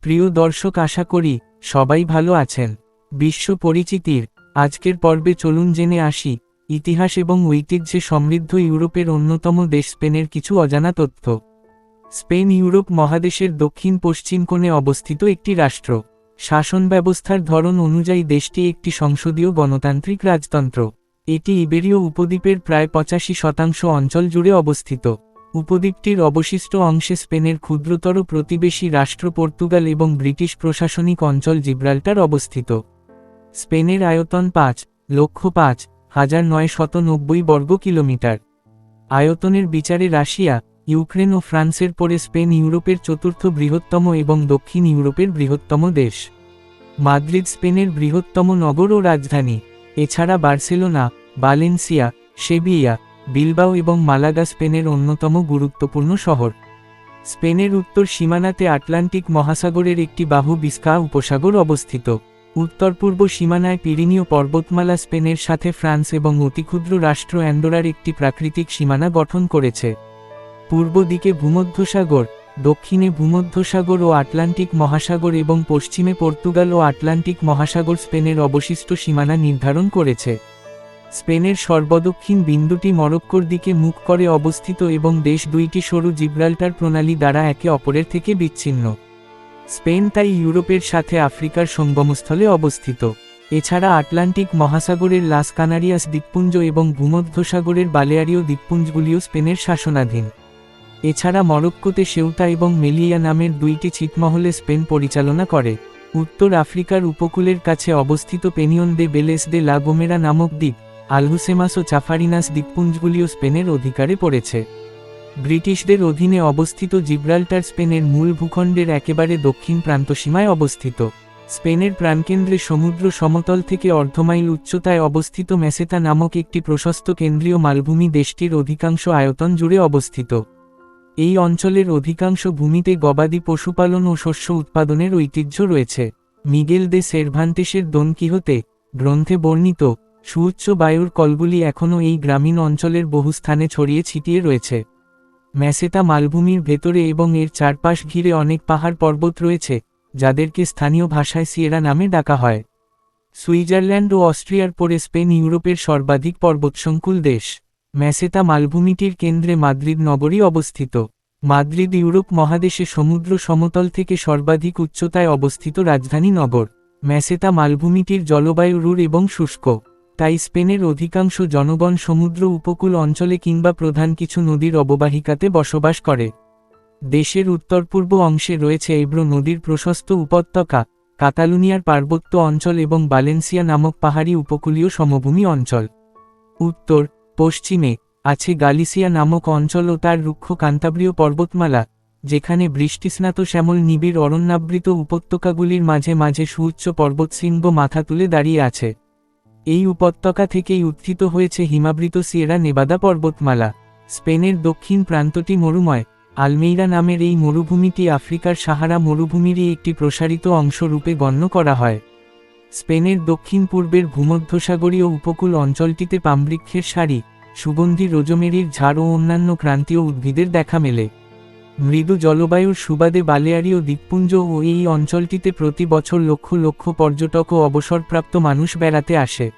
প্রিয় দর্শক, আশা করি সবাই ভালো আছেন। বিশ্ব পরিচিতির আজকের পর্বে চলুন জেনে আসি ইতিহাস এবং ঐতিহ্যে সমৃদ্ধ ইউরোপের অন্যতম দেশ স্পেনের কিছু অজানা তথ্য। স্পেন ইউরোপ মহাদেশের দক্ষিণ পশ্চিম কোণে অবস্থিত একটি রাষ্ট্র। শাসন ব্যবস্থার ধরন অনুযায়ী দেশটি একটি সংসদীয় গণতান্ত্রিক রাজতন্ত্র। এটি ইবেরীয় উপদ্বীপের প্রায় 85% অঞ্চল জুড়ে অবস্থিত। উপদ্বীপটির অবশিষ্ট অংশে স্পেনের ক্ষুদ্রতর প্রতিবেশী রাষ্ট্র পর্তুগাল এবং ব্রিটিশ প্রশাসনিক অঞ্চল জিব্রাল্টার অবস্থিত। স্পেনের আয়তন 5,05,990 বর্গ কিলোমিটার। আয়তনের বিচারে রাশিয়া, ইউক্রেন ও ফ্রান্সের পরে স্পেন ইউরোপের চতুর্থ বৃহত্তম এবং দক্ষিণ ইউরোপের বৃহত্তম দেশ। মাদ্রিদ স্পেনের বৃহত্তম নগর ও রাজধানী। এছাড়া বার্সেলোনা, ভালেন্সিয়া, সেভিয়া, বিলবাও এবং মালাগা স্পেনের অন্যতম গুরুত্বপূর্ণ শহর। স্পেনের উত্তর সীমানাতে আটলান্টিক মহাসাগরের একটি বাহু বিস্কা উপসাগর অবস্থিত। উত্তর পূর্ব সীমানায় পিরিনীয় পর্বতমালা স্পেনের সাথে ফ্রান্স এবং অতিক্ষুদ্র রাষ্ট্র অ্যান্ডোরার একটি প্রাকৃতিক সীমানা গঠন করেছে। পূর্ব দিকে ভূমধ্যসাগর, দক্ষিণে ভূমধ্যসাগর ও আটলান্টিক মহাসাগর এবং পশ্চিমে পর্তুগাল ও আটলান্টিক মহাসাগর স্পেনের অবশিষ্ট সীমানা নির্ধারণ করেছে। স্পেনের সর্বদক্ষিণ বিন্দুটি মরক্কোর দিকে মুখ করে অবস্থিত এবং দেশ দুইটি সরু জিব্রাল্টার প্রণালী দ্বারা একে অপরের থেকে বিচ্ছিন্ন। স্পেন তাই ইউরোপের সাথে আফ্রিকার সঙ্গমস্থলে অবস্থিত। এছাড়া আটলান্টিক মহাসাগরের লাস কানারিয়াস দ্বীপপুঞ্জ এবং ভূমধ্যসাগরের বালেয়ারীয় দ্বীপপুঞ্জগুলিও স্পেনের শাসনাধীন। এছাড়া মরক্কোতে সেউতা এবং মেলিয়া নামের দুইটি ছিটমহলে স্পেন পরিচালনা করে। উত্তর আফ্রিকার উপকূলের কাছে অবস্থিত পেনিয়ন দে বেলেস দে লা গোমেরা নামক দ্বীপ, আলহুসেমাস ও চাফারিনাস দ্বীপপুঞ্জগুলিও স্পেনের অধিকারে পড়েছে। ব্রিটিশদের অধীনে অবস্থিত জিব্রাল্টার স্পেনের মূল ভূখণ্ডের একেবারে দক্ষিণ প্রান্তসীমায় অবস্থিত। স্পেনের প্রাণকেন্দ্রে সমুদ্র সমতল থেকে অর্ধমাইল উচ্চতায় অবস্থিত মেসেতা নামক একটি প্রশস্ত কেন্দ্রীয় মালভূমি দেশটির অধিকাংশ আয়তন জুড়ে অবস্থিত। এই অঞ্চলের অধিকাংশ ভূমিতে গবাদি পশুপালন ও শস্য উৎপাদনের ঐতিহ্য রয়েছে। মিগেল দে সেরভান্তেসের দোন কিহোতে গ্রন্থে বর্ণিত সুউচ্চ বায়ুর কলগুলি এখনও এই গ্রামীণ অঞ্চলের বহু স্থানে ছড়িয়ে ছিটিয়ে রয়েছে। মেসেতা মালভূমির ভেতরে এবং এর চারপাশ ঘিরে অনেক পাহাড় পর্বত রয়েছে, যাদেরকে স্থানীয় ভাষায় সিয়েরা নামে ডাকা হয়। সুইজারল্যান্ড ও অস্ট্রিয়ার পরে স্পেন ইউরোপের সর্বাধিক পর্বতসংকুল দেশ। মেসেতা মালভূমিটির কেন্দ্রে মাদ্রিদ নগরী অবস্থিত। মাদ্রিদ ইউরোপ মহাদেশে সমুদ্র সমতল থেকে সর্বাধিক উচ্চতায় অবস্থিত রাজধানী নগর। মেসেতা মালভূমিটির জলবায়ু রূঢ় এবং শুষ্ক, তাই স্পেনের অধিকাংশ জনগণ সমুদ্র উপকূল অঞ্চলে কিংবা প্রধান কিছু নদীর অববাহিকাতে বসবাস করে। দেশের উত্তর পূর্ব অংশে রয়েছে এব্রো নদীর প্রশস্ত উপত্যকা, কাতালুনিয়ার পার্বত্য অঞ্চল এবং ভালেন্সিয়া নামক পাহাড়ি উপকূলীয় সমভূমি অঞ্চল। উত্তর পশ্চিমে আছে গালিসিয়া নামক অঞ্চল ও তার রুক্ষ কান্তাব্রীয় পর্বতমালা, যেখানে বৃষ্টিস্নাত শ্যামল নিবিড় অরণ্যাবৃত উপত্যকাগুলির মাঝে মাঝে সুউচ্চ পর্বতশৃঙ্গ মাথা তুলে দাঁড়িয়ে আছে। এই উপত্যকা থেকেই উত্থিত হয়েছে হিমাবৃত সিয়েরা নেভাদা পর্বতমালা। স্পেনের দক্ষিণ প্রান্তটি মরুময়। আলমেইরা নামের এই মরুভূমিটি আফ্রিকার সাহারা মরুভূমিরই একটি প্রসারিত অংশ রূপে গণ্য করা হয়। স্পেনের দক্ষিণ পূর্বের ভূমধ্যসাগরীয় উপকূল অঞ্চলটিতে পামবৃক্ষের সারি, সুগন্ধি রোজমেরির ঝাড় ও অন্যান্য ক্রান্তীয় উদ্ভিদের দেখা মেলে। মৃদু জলবায়ুর সুবাদে বালেয়ারীয় দ্বীপপুঞ্জ ও এই অঞ্চলটিতে প্রতি বছর লক্ষ লক্ষ পর্যটক ও অবসরপ্রাপ্ত মানুষ বেড়াতে আসে।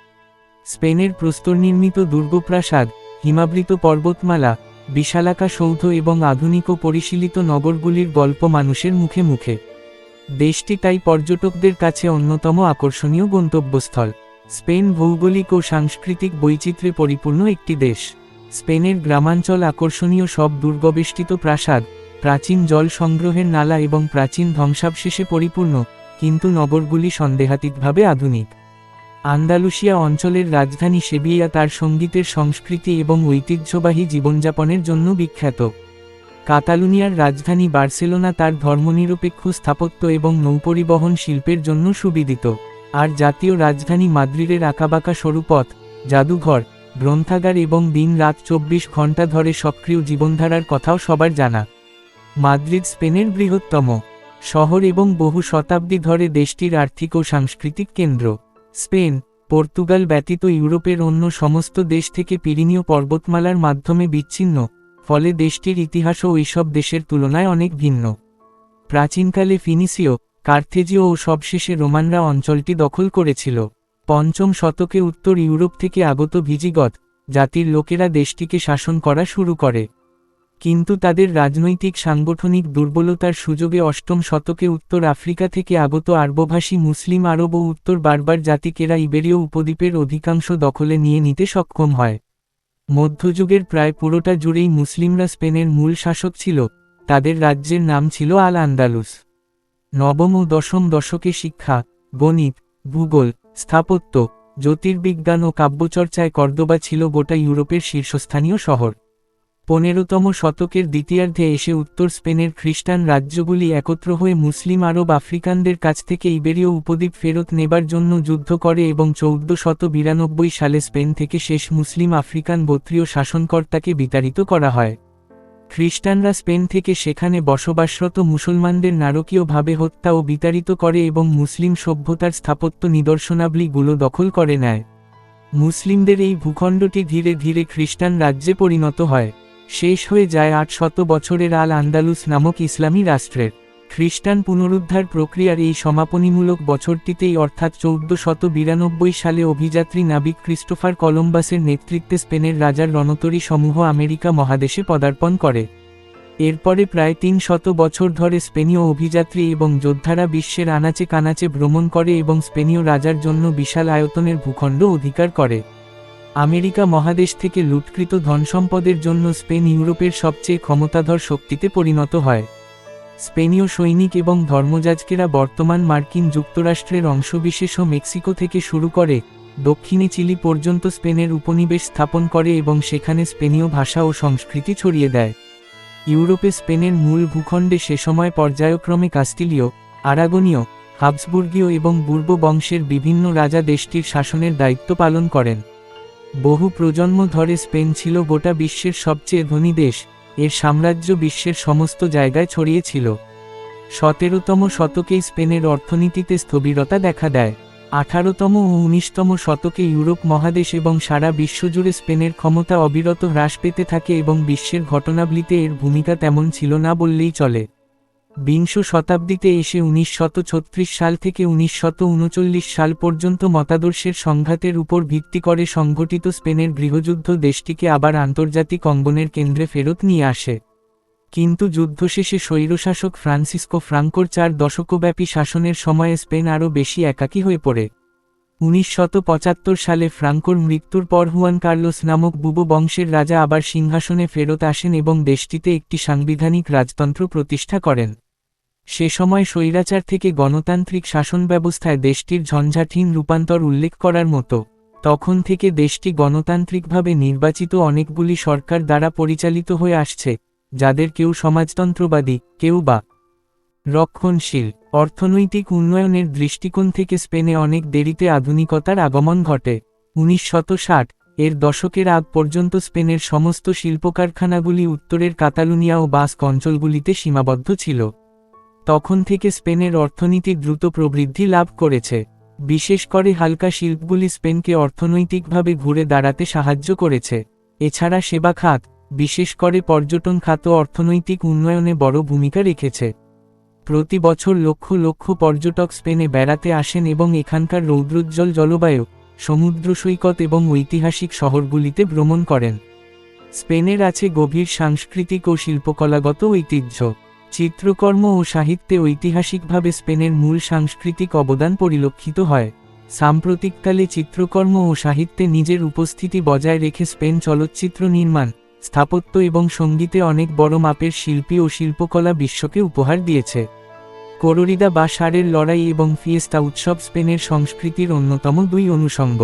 স্পেনের প্রস্তরনির্মিত দুর্গপ্রাসাদ, হিমাবৃত পর্বতমালা, বিশালাকা সৌধ এবং আধুনিক ও পরিশীলিত নগরগুলির গল্প মানুষের মুখে মুখে। দেশটি তাই পর্যটকদের কাছে অন্যতম আকর্ষণীয় গন্তব্যস্থল। স্পেন ভৌগোলিক ও সাংস্কৃতিক বৈচিত্র্যে পরিপূর্ণ একটি দেশ। স্পেনের গ্রামাঞ্চল আকর্ষণীয় সব দুর্গবেষ্টিত প্রাসাদ, প্রাচীন জল সংগ্রহের নালা এবং প্রাচীন ধ্বংসাবশেষে পরিপূর্ণ, কিন্তু নগরগুলি সন্দেহাতীতভাবে আধুনিক। আন্দালুসিয়া অঞ্চলের রাজধানী সেভিয়া তার সঙ্গীতের সংস্কৃতি এবং ঐতিহ্যবাহী জীবনযাপনের জন্য বিখ্যাত। কাতালুনিয়ার রাজধানী বার্সেলোনা তার ধর্মনিরপেক্ষ স্থাপত্য এবং নৌপরিবহন শিল্পের জন্য সুবিদিত। আর জাতীয় রাজধানী মাদ্রিদের আঁকাবাঁকা সরুপথ, জাদুঘর, গ্রন্থাগার এবং দিন-রাত 24 ঘণ্টা ধরে সক্রিয় জীবনধারার কথাও সবার জানা। মাদ্রিদ স্পেনের বৃহত্তম শহর এবং বহু শতাব্দী ধরে দেশটির আর্থিক ও সাংস্কৃতিক কেন্দ্র। স্পেন, পর্তুগাল ব্যতীত ইউরোপের অন্য সমস্ত দেশ থেকে পিরিনীয় পর্বতমালার মাধ্যমে বিচ্ছিন্ন, ফলে দেশটির ইতিহাসও ওইসব দেশের তুলনায় অনেক ভিন্ন। প্রাচীনকালে ফিনিসীয়, কার্থেজীয় ও সবশেষে রোমানরা অঞ্চলটি দখল করেছিল। পঞ্চম শতকে উত্তর ইউরোপ থেকে আগত ভিজিগত জাতির লোকেরা দেশটিকে শাসন করা শুরু করে। কিন্তু তাদের রাজনৈতিক সাংগঠনিক দুর্বলতার সুযোগে অষ্টম শতকে উত্তর আফ্রিকা থেকে আগত আরবভাষী মুসলিম আরব ও উত্তর বার্বার জাতিকেরা ইবেরীয় উপদ্বীপের অধিকাংশ দখলে নিয়ে নিতে সক্ষম হয়। মধ্যযুগের প্রায় পুরোটা জুড়েই মুসলিমরা স্পেনের মূল শাসক ছিল। তাদের রাজ্যের নাম ছিল আল আন্দালুস। নবম ও দশম দশকে শিক্ষা, গণিত, ভূগোল, স্থাপত্য, জ্যোতির্বিজ্ঞান ও কাব্যচর্চায় কর্দোবা ছিল গোটা ইউরোপের শীর্ষস্থানীয় শহর। 15তম শতকের দ্বিতীয়ার্ধে এসে উত্তর স্পেনের খ্রিস্টান রাজ্যগুলি একত্র হয়ে মুসলিম আরব আফ্রিকানদের কাছ থেকে ইবেরীয় উপদ্বীপ ফেরত নেবার জন্য যুদ্ধ করে এবং 1492 সালে স্পেন থেকে শেষ মুসলিম আফ্রিকান গোত্রীয় শাসনকর্তাকে বিতাড়িত করা হয়। খ্রিস্টানরা স্পেন থেকে সেখানে বসবাসরত মুসলমানদের নারকীয়ভাবে হত্যা ও বিতাড়িত করে এবং মুসলিম সভ্যতার স্থাপত্য নিদর্শনাবলীগুলো দখল করে নেয়। মুসলিমদের এই ভূখণ্ডটি ধীরে ধীরে খ্রিস্টান রাজ্যে পরিণত হয়। শেষ হয়ে যায় 800 বছরের আল আন্দালুস নামক ইসলামী রাষ্ট্রের। খ্রিস্টান পুনরুদ্ধার প্রক্রিয়ার এই সমাপনীমূলক বছরটিতেই অর্থাৎ 1492 সালে অভিযাত্রী নাবিক ক্রিস্টোফার কলম্বাসের নেতৃত্বে স্পেনের রাজার রণতরী সমূহ আমেরিকা মহাদেশে পদার্পণ করে। এরপরে প্রায় 300 বছর ধরে স্পেনীয় অভিযাত্রী এবং যোদ্ধারা বিশ্বের আনাচে কানাচে ভ্রমণ করে এবং স্পেনীয় রাজার জন্য বিশাল আয়তনের ভূখণ্ড অধিকার করে। আমেরিকা মহাদেশ থেকে লুটকৃত ধনসম্পদের জন্য স্পেন ইউরোপের সবচেয়ে ক্ষমতাধর শক্তিতে পরিণত হয়। স্পেনীয় সৈনিক এবং ধর্মযাজকেরা বর্তমান মার্কিন যুক্তরাষ্ট্রের অংশবিশেষ ও মেক্সিকো থেকে শুরু করে দক্ষিণে চিলি পর্যন্ত স্পেনের উপনিবেশ স্থাপন করে এবং সেখানে স্পেনীয় ভাষা ও সংস্কৃতি ছড়িয়ে দেয়। ইউরোপে স্পেনের মূল ভূখণ্ডে সে সময় পর্যায়ক্রমে কাস্টিলীয়, আরাগনীয়, হাবসবুর্গীয় এবং বুর্বো বংশের বিভিন্ন রাজা দেশটির শাসনের দায়িত্ব পালন করেন। বহু প্রজন্ম ধরে স্পেন ছিল গোটা বিশ্বের সবচেয়ে ধনী দেশ। এর সাম্রাজ্য বিশ্বের সমস্ত জায়গায় ছড়িয়েছিল। 17তম শতকেই স্পেনের অর্থনীতিতে স্থবিরতা দেখা দেয়। 18তম ও 19তম শতকে ইউরোপ মহাদেশ এবং সারা বিশ্বজুড়ে স্পেনের ক্ষমতা অবিরত হ্রাস পেতে থাকে এবং বিশ্বের ঘটনাবলিতে এর ভূমিকা তেমন ছিল না বললেই চলে। বিংশ শতাব্দীতে এসে 1936 সাল থেকে 1939 সাল পর্যন্ত মতাদর্শের সংঘাতের উপর ভিত্তি করে সংঘটিত স্পেনের গৃহযুদ্ধ দেশটিকে আবার আন্তর্জাতিক অঙ্গনের কেন্দ্রে ফেরত নিয়ে আসে। কিন্তু যুদ্ধ শেষে স্বৈরশাসক ফ্রান্সিসকো ফ্রাঙ্কোর 4 দশকব্যাপী শাসনের সময়ে স্পেন আরও বেশি একাকী হয়ে পড়ে। 1975 সালে ফ্রাঙ্কোর মৃত্যুর পর হুয়ান কার্লোস নামক বুবো বংশের রাজা আবার সিংহাসনে ফেরত আসেন এবং দেশটিতে একটি সাংবিধানিক রাজতন্ত্র প্রতিষ্ঠা করেন। সে সময় স্বৈরাচার থেকে গণতান্ত্রিক শাসন ব্যবস্থায় দেশটির ঝঞ্ঝাটহীন রূপান্তর উল্লেখ করার মতো। তখন থেকে দেশটি গণতান্ত্রিকভাবে নির্বাচিত অনেকগুলি সরকার দ্বারা পরিচালিত হয়ে আসছে, যাদের কেউ সমাজতন্ত্রবাদী, কেউ বা রক্ষণশীল। অর্থনৈতিক উন্নয়নের দৃষ্টিকোণ থেকে স্পেনে অনেক দেরিতে আধুনিকতার আগমন ঘটে। 1960 এর দশকের আগ পর্যন্ত স্পেনের সমস্ত শিল্পকারখানাগুলি উত্তরের কাতালুনিয়া ও বাস্ক অঞ্চলগুলিতে সীমাবদ্ধ ছিল। তখন থেকে স্পেনের অর্থনীতি দ্রুত প্রবৃদ্ধি লাভ করেছে। বিশেষ করে হালকা শিল্পগুলি স্পেনকে অর্থনৈতিকভাবে ঘুরে দাঁড়াতে সাহায্য করেছে। এছাড়া সেবা খাত, বিশেষ করে পর্যটন খাত অর্থনৈতিক উন্নয়নে বড় ভূমিকা রেখেছে। প্রতি বছর লক্ষ লক্ষ পর্যটক স্পেনে বেড়াতে আসেন এবং এখানকার রৌদ্রোজ্জ্বল জলবায়ু, সমুদ্র সৈকত এবং ঐতিহাসিক শহরগুলিতে ভ্রমণ করেন। স্পেনের আছে গভীর সাংস্কৃতিক ও শিল্পকলাগত ঐতিহ্য। চিত্রকর্ম ও সাহিত্যে ঐতিহাসিকভাবে স্পেনের মূল সাংস্কৃতিক অবদান পরিলক্ষিত হয়। সাম্প্রতিককালে চিত্রকর্ম ও সাহিত্যে নিজের উপস্থিতি বজায় রেখে স্পেন চলচ্চিত্র নির্মাণ, স্থাপত্য এবং সঙ্গীতে অনেক বড় মাপের শিল্পী ও শিল্পকলা বিশ্বকে উপহার দিয়েছে। কোররিদা বা ষাঁড়ের লড়াই এবং ফিয়েস্তা উৎসব স্পেনের সংস্কৃতির অন্যতম 2 অনুষঙ্গ।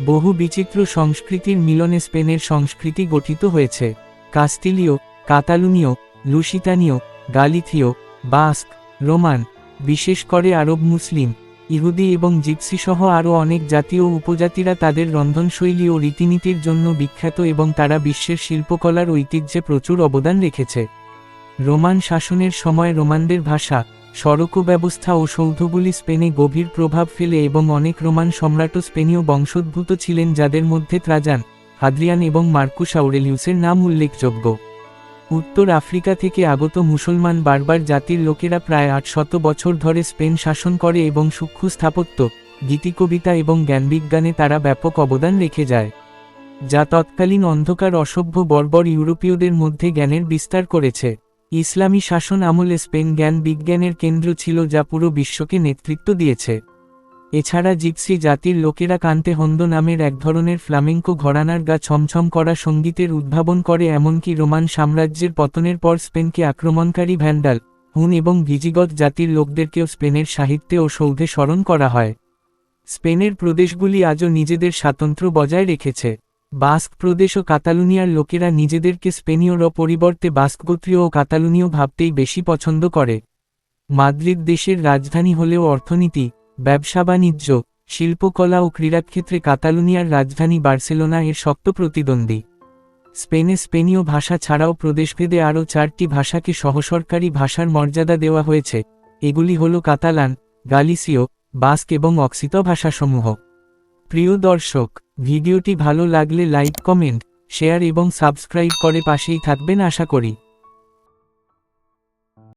বহু বিচিত্র সংস্কৃতির মিলনে স্পেনের সংস্কৃতি গঠিত হয়েছে। কাস্টিলীয়, কাতালুনীয়, লুসিতানীয়, গালিথীয়, বাস্ক, রোমান, বিশেষ করে আরব মুসলিম, ইহুদি এবং জিপসি সহ আরও অনেক জাতি ও উপজাতিরা তাদের রন্ধনশৈলী ও রীতিনীতির জন্য বিখ্যাত এবং তারা বিশ্বের শিল্পকলার ঐতিহ্যে প্রচুর অবদান রেখেছে। রোমান শাসনের সময় রোমানদের ভাষা, সড়ক ব্যবস্থা ও সৌধগুলি স্পেনে গভীর প্রভাব ফেলে এবং অনেক রোমান সম্রাটও স্পেনীয় বংশোদ্ভূত ছিলেন, যাদের মধ্যে ট্রাজান, হাদ্রিয়ান এবং মার্কুস আউরেলিউসের নাম উল্লেখযোগ্য। উত্তর আফ্রিকা থেকে আগত মুসলমান বার্বার জাতির লোকেরা প্রায় 800 বছর ধরে স্পেন শাসন করে এবং সূক্ষ্ম স্থাপত্য, গীতিকবিতা এবং জ্ঞানবিজ্ঞানে তারা ব্যাপক অবদান রেখে যায়, যা তৎকালীন অন্ধকার অসভ্য বর্বর ইউরোপীয়দের মধ্যে জ্ঞানের বিস্তার করেছে। ইসলামী শাসন আমলে স্পেন জ্ঞান বিজ্ঞানের কেন্দ্র ছিল যা পুরো বিশ্বকে নেতৃত্ব দিয়েছে। এছাড়া জিপসি জাতির লোকেরা কান্তে হন্দ নামের এক ধরনের ফ্লামেঙ্কো ঘরানার গা ছমছম করা সঙ্গীতের উদ্ভাবন করে, এমনকি রোমান সাম্রাজ্যের পতনের পর স্পেনকে আক্রমণকারী ভ্যান্ডাল, হুন এবং ভিজিগত জাতির লোকদেরকেও স্পেনের সাহিত্যে ও সৌধে স্মরণ করা হয়। স্পেনের প্রদেশগুলি আজও নিজেদের স্বাতন্ত্র্য বজায় রেখেছে। বাস্ক প্রদেশ ও কাতালুনিয়ার লোকেরা নিজেদেরকে স্পেনীয়র পরিবর্তে বাস্কগোত্রীয় ও কাতালুনীয় ভাবতেই বেশি পছন্দ করে। মাদ্রিদ দেশের রাজধানী হলেও অর্থনীতি, ব্যবসা বাণিজ্য, শিল্পকলা ও ক্রীড়াক্ষেত্রে কাতালুনিয়ার রাজধানী বার্সেলোনা এর শক্ত প্রতিদ্বন্দ্বী। স্পেনে স্পেনীয় ভাষা ছাড়াও প্রদেশভেদে আরও 4টি ভাষাকে সহসরকারি ভাষার মর্যাদা দেওয়া হয়েছে, এগুলি হল কাতালান, গালিসীয়, বাস্ক এবং অক্সিত ভাষাসমূহ। প্রিয় দর্শক, ভিডিওটি ভালো লাগলে লাইক, কমেন্ট, শেয়ার এবং সাবস্ক্রাইব করে পাশেই থাকবেন আশা করি।